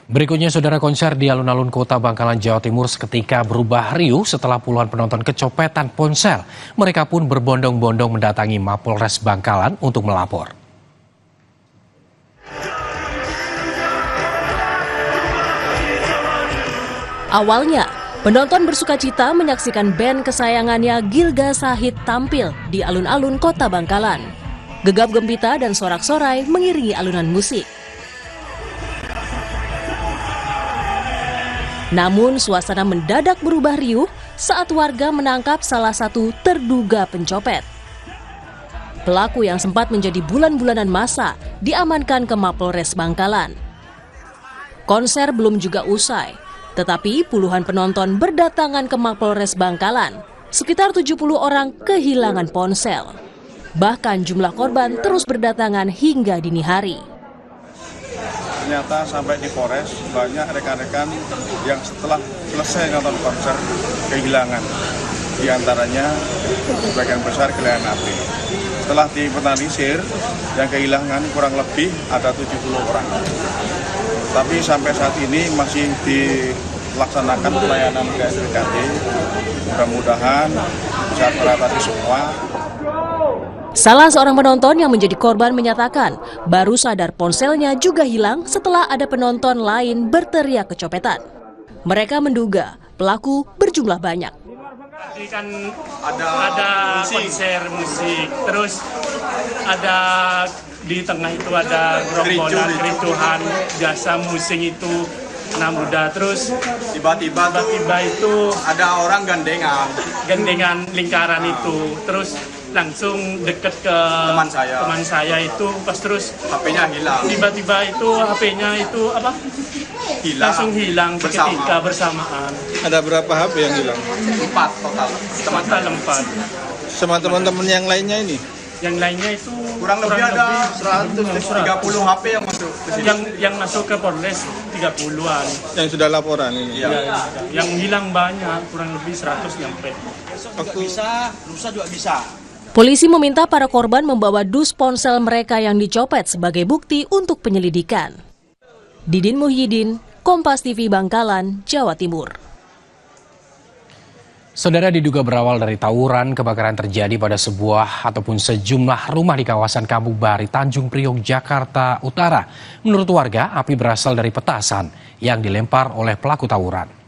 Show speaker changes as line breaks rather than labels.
Berikutnya, saudara, konser di alun-alun Kota Bangkalan, Jawa Timur seketika berubah riuh setelah puluhan penonton kecopetan ponsel. Mereka pun berbondong-bondong mendatangi Mapolres Bangkalan untuk melapor.
Awalnya, penonton bersukacita menyaksikan band kesayangannya Gilga Sahid tampil di alun-alun Kota Bangkalan. Gegap gempita dan sorak-sorai mengiringi alunan musik. Namun suasana mendadak berubah riuh saat warga menangkap salah satu terduga pencopet. Pelaku yang sempat menjadi bulan-bulanan masa diamankan ke Mapolres Bangkalan. Konser belum juga usai, tetapi puluhan penonton berdatangan ke Mapolres Bangkalan. Sekitar 70 orang kehilangan ponsel. Bahkan jumlah korban terus berdatangan hingga dini hari.
Ternyata sampai di Polres banyak rekan-rekan yang setelah selesai nonton konser kehilangan. Di antaranya sebagian besar kehilangan HP. Setelah diinventarisir, yang kehilangan kurang lebih ada 70 orang. Tapi sampai saat ini masih dilaksanakan pelayanan KSPKD. Mudah-mudahan bisa teratasi semua.
Salah seorang penonton yang menjadi korban menyatakan baru sadar ponselnya juga hilang setelah ada penonton lain berteriak kecopetan. Mereka menduga pelaku berjumlah banyak.
Tadi kan ada konser musik, terus ada di tengah itu ada gerombolan kericuhan jasa musik itu anak muda, terus tiba-tiba itu ada orang gandengan lingkaran itu, terus langsung deket ke teman saya itu, pas terus HP-nya hilang. Tiba-tiba itu HP-nya itu langsung hilang seketika bersamaan.
Ada berapa HP yang hilang?
4 total. Total 4.
Sama teman-teman yang lainnya ini?
Yang lainnya itu
Kurang lebih ada 130 HP yang masuk ke sini.
Yang masuk ke Polres 30-an.
Yang sudah laporan ini?
Ya. Yang hilang banyak, kurang lebih 100 nyampe.
Lusa juga bisa.
Polisi meminta para korban membawa dus ponsel mereka yang dicopet sebagai bukti untuk penyelidikan. Didin Muhyiddin, Kompas TV Bangkalan, Jawa Timur.
Saudara, diduga berawal dari tawuran, kebakaran terjadi pada sebuah ataupun sejumlah rumah di kawasan Kampung Bahari, Tanjung Priok, Jakarta Utara. Menurut warga, api berasal dari petasan yang dilempar oleh pelaku tawuran.